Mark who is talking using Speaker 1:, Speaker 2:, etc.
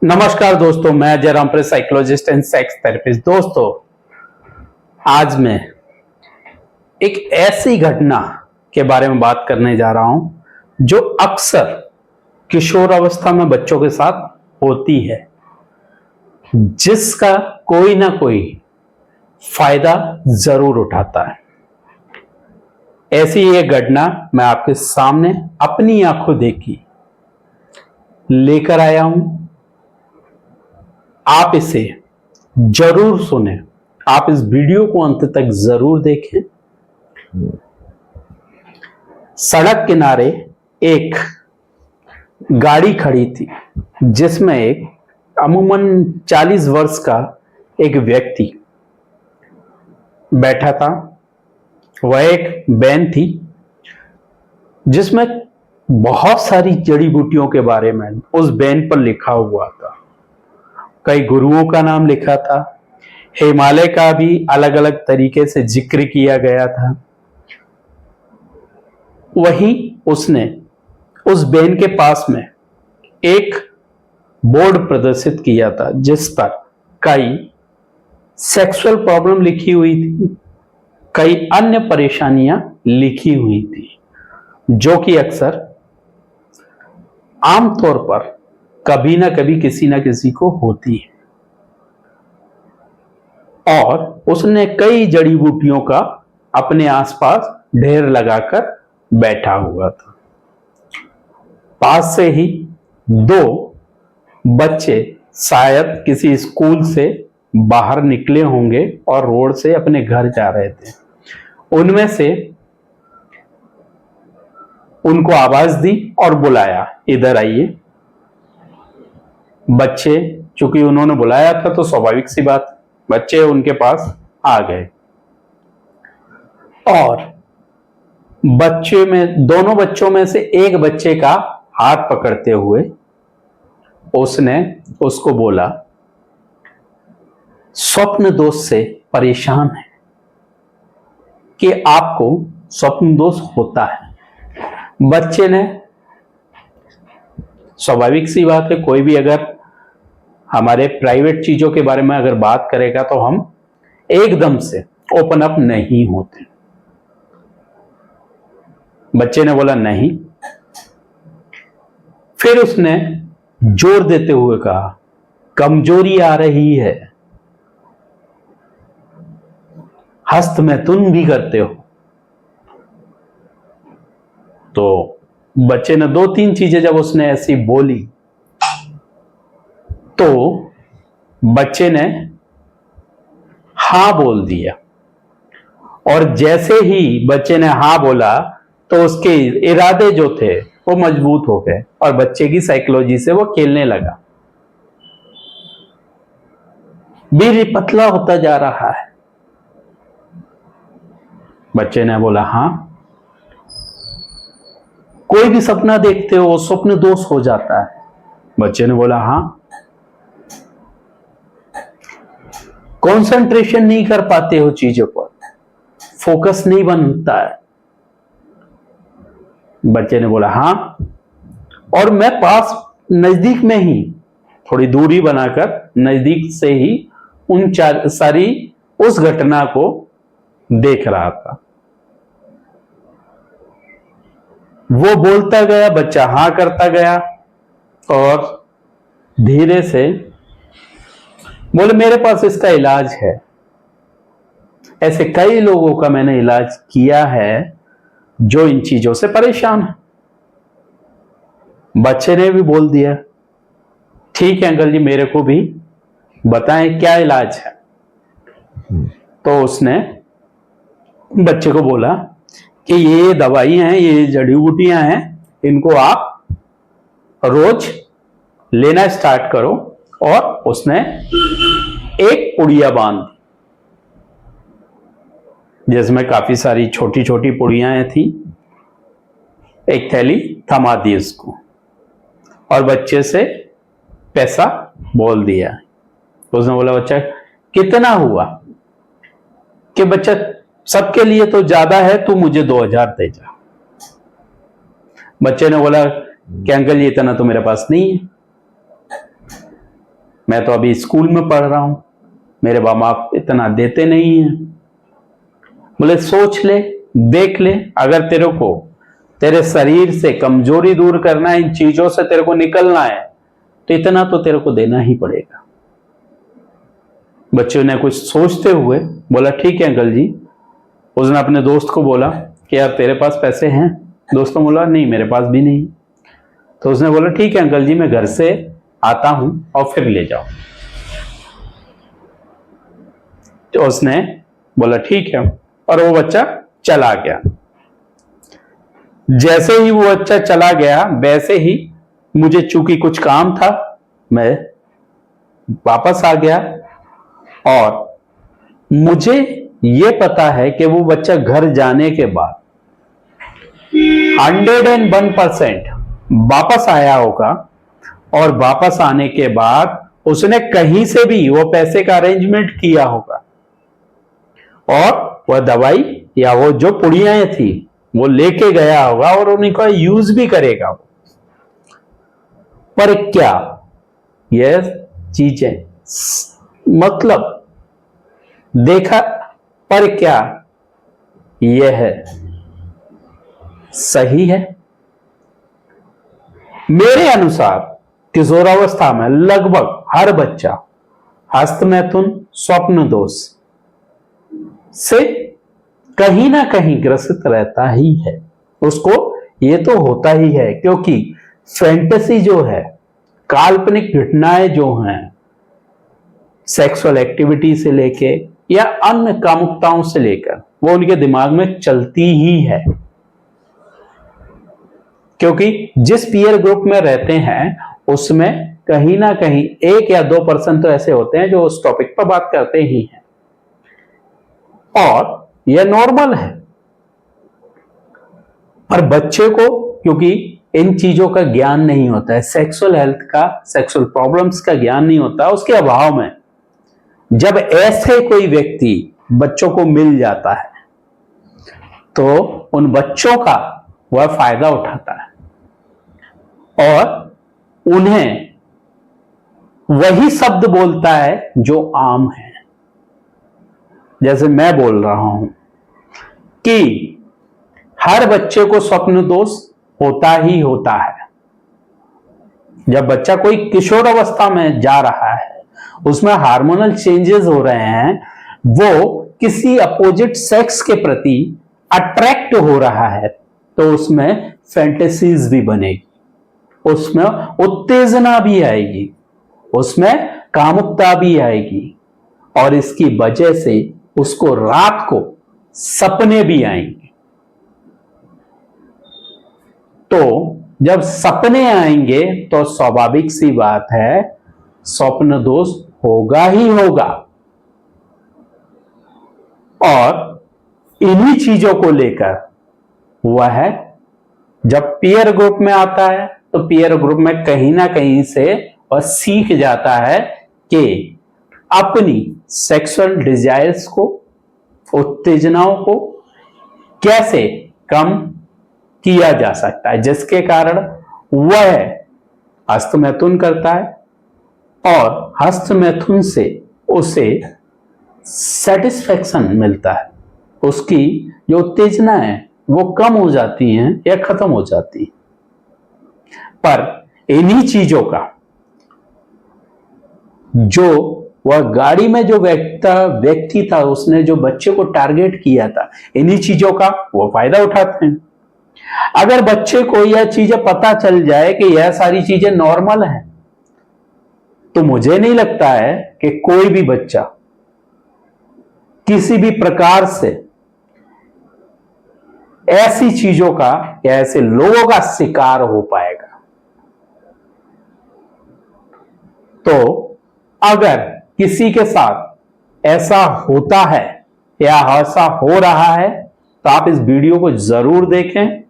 Speaker 1: नमस्कार दोस्तों, मैं Jairam press psychologist and sex therapist. दोस्तों, आज मैं एक ऐसी घटना के बारे में बात करने जा रहा हूं जो अक्सर किशोर अवस्था में बच्चों के साथ होती है, जिसका कोई ना कोई फायदा जरूर उठाता है। ऐसी एक घटना मैं आपके सामने अपनी आंखों देखी लेकर आया हूं। आप इसे जरूर सुने, आप इस वीडियो को अंत तक जरूर देखें। सड़क किनारे एक गाड़ी खड़ी थी जिसमें एक अमूमन 40 वर्ष का एक व्यक्ति बैठा था। वह एक वैन थी जिसमें बहुत सारी जड़ी बूटियों के बारे में उस वैन पर लिखा हुआ था। कई गुरुओं का नाम लिखा था, हिमालय का भी अलग अलग तरीके से जिक्र किया गया था। वहीं उसने उस वैन के पास में एक बोर्ड प्रदर्शित किया था जिस पर कई सेक्सुअल प्रॉब्लम लिखी हुई थी, कई अन्य परेशानियां लिखी हुई थी, जो कि अक्सर आमतौर पर कभी ना कभी किसी ना किसी को होती है। और उसने कई जड़ी बूटियों का अपने आसपास ढेर लगाकर बैठा हुआ था। पास से ही दो बच्चे शायद किसी स्कूल से बाहर निकले होंगे और रोड से अपने घर जा रहे थे। उनमें से उनको आवाज दी और बुलाया, इधर आइए। बच्चे, चूंकि उन्होंने बुलाया था तो स्वाभाविक सी बात, बच्चे उनके पास आ गए और दोनों बच्चों में से एक बच्चे का हाथ पकड़ते हुए उसने उसको बोला, स्वप्न दोष से परेशान है कि आपको स्वप्न दोष होता है। बच्चे ने, स्वाभाविक सी बात है, कोई भी अगर हमारे प्राइवेट चीजों के बारे में अगर बात करेगा तो हम एकदम से ओपन अप नहीं होते। बच्चे ने बोला नहीं। फिर उसने जोर देते हुए कहा, कमजोरी आ रही है, हस्त में तुम भी करते हो। तो बच्चे ने 2-3 चीजें जब उसने ऐसी बोली तो बच्चे ने हां बोल दिया। और जैसे ही बच्चे ने हां बोला तो उसके इरादे जो थे वो मजबूत हो गए और बच्चे की साइकोलॉजी से वो खेलने लगा। वीर पतला होता जा रहा है। बच्चे ने बोला हां। कोई भी सपना देखते हो स्वप्न दोष हो जाता है। बच्चे ने बोला हां। कंसंट्रेशन नहीं कर पाते हो चीजों पर, फोकस नहीं बनता है। बच्चे ने बोला हां। और मैं पास नजदीक में ही, थोड़ी दूरी बनाकर नजदीक से ही सारी उस घटना को देख रहा था। वो बोलता गया, बच्चा हां करता गया और धीरे से बोले, मेरे पास इसका इलाज है। ऐसे कई लोगों का मैंने इलाज किया है जो इन चीजों से परेशान है। बच्चे ने भी बोल दिया, ठीक है अंकल जी, मेरे को भी बताएं क्या इलाज है। तो उसने बच्चे को बोला कि ये दवाई हैं, ये जड़ी बूटियां हैं, इनको आप रोज लेना स्टार्ट करो। और उसने एक पुड़िया बांध दी जिसमें काफी सारी छोटी छोटी पुड़ियां थी। एक थैली थमा दी उसको और बच्चे से पैसा बोल दिया। उसने बोला, बच्चा कितना हुआ? कि बच्चा, सबके लिए तो ज्यादा है, तू मुझे 2000 दे जा। बच्चे ने बोला कि अंकल जी, इतना तो मेरे पास नहीं है। मैं तो अभी स्कूल में पढ़ रहा हूं, मेरे बाप बाप इतना देते नहीं हैं। बोले सोच ले, देख ले, अगर तेरे को तेरे शरीर से कमजोरी दूर करना है, इन चीजों से तेरे को निकलना है, तो इतना तो तेरे को देना ही पड़ेगा। बच्चों ने कुछ सोचते हुए बोला ठीक है अंकल जी। उसने अपने दोस्त को बोला कि यार तेरे पास पैसे हैं? दोस्त ने बोला नहीं, मेरे पास भी नहीं। तो उसने बोला ठीक है अंकल जी, मैं घर से आता हूं और फिर ले जाओ। तो उसने बोला ठीक है, और वो बच्चा चला गया। जैसे ही वो बच्चा चला गया, वैसे ही मुझे चूंकि कुछ काम था, मैं वापस आ गया, और मुझे ये पता है कि वो बच्चा घर जाने के बाद 101% वापस आया होगा, और वापस आने के बाद उसने कहीं से भी वो पैसे का अरेंजमेंट किया होगा, और वह दवाई या वो जो पुड़ियाएं थी वो लेके गया होगा, और उन्हीं का यूज भी करेगा। पर क्या यह चीजें मतलब देखा, पर क्या यह सही है? मेरे अनुसार किशोरावस्था में लगभग हर बच्चा हस्तमैथुन स्वप्न दोष से कहीं ना कहीं ग्रसित रहता ही है। उसको ये तो होता ही है, क्योंकि फैंटेसी जो है, काल्पनिक घटनाएं जो हैं, सेक्सुअल एक्टिविटी से लेके या अन्य कामुकताओं से लेकर, वो उनके दिमाग में चलती ही है। क्योंकि जिस पीयर ग्रुप में रहते हैं उसमें कहीं ना कहीं 1 या 2% तो ऐसे होते हैं जो उस टॉपिक पर बात करते ही हैं, और यह नॉर्मल है। पर बच्चे को क्योंकि इन चीजों का ज्ञान नहीं होता है, सेक्सुअल हेल्थ का, सेक्सुअल प्रॉब्लम्स का ज्ञान नहीं होता, उसके अभाव में जब ऐसे कोई व्यक्ति बच्चों को मिल जाता है तो उन बच्चों का वह फायदा उठाता है और उन्हें वही शब्द बोलता है जो आम है। जैसे मैं बोल रहा हूं कि हर बच्चे को स्वप्न दोष होता ही होता है। जब बच्चा कोई किशोर अवस्था में जा रहा है, उसमें हार्मोनल चेंजेस हो रहे हैं, वो किसी अपोजिट सेक्स के प्रति अट्रैक्ट हो रहा है, तो उसमें फैंटेसीज भी बनेगी, उसमें उत्तेजना भी आएगी, उसमें कामुकता भी आएगी, और इसकी वजह से उसको रात को सपने भी आएंगे। तो जब सपने आएंगे तो स्वाभाविक सी बात है, स्वप्न दोष होगा ही होगा। और इन्हीं चीजों को लेकर वह जब पीयर ग्रुप में आता है तो पीयर ग्रुप में कहीं ना कहीं से वह सीख जाता है कि अपनी सेक्सुअल डिजायर्स को, उत्तेजनाओं को कैसे कम किया जा सकता है, जिसके कारण वह हस्तमैथुन करता है, और हस्तमैथुन से उसे सेटिस्फैक्शन मिलता है, उसकी जो उत्तेजना है वो कम हो जाती हैं या खत्म हो जाती है। पर इन्हीं चीजों का जो वह गाड़ी में जो व्यक्ति था, उसने जो बच्चे को टारगेट किया था, इन्हीं चीजों का वो फायदा उठाते हैं। अगर बच्चे को यह चीजें पता चल जाए कि यह सारी चीजें नॉर्मल हैं, तो मुझे नहीं लगता है कि कोई भी बच्चा किसी भी प्रकार से ऐसी चीजों का या ऐसे लोगों का शिकार हो पाएगा। तो अगर किसी के साथ ऐसा होता है या ऐसा हो रहा है, तो आप इस वीडियो को जरूर देखें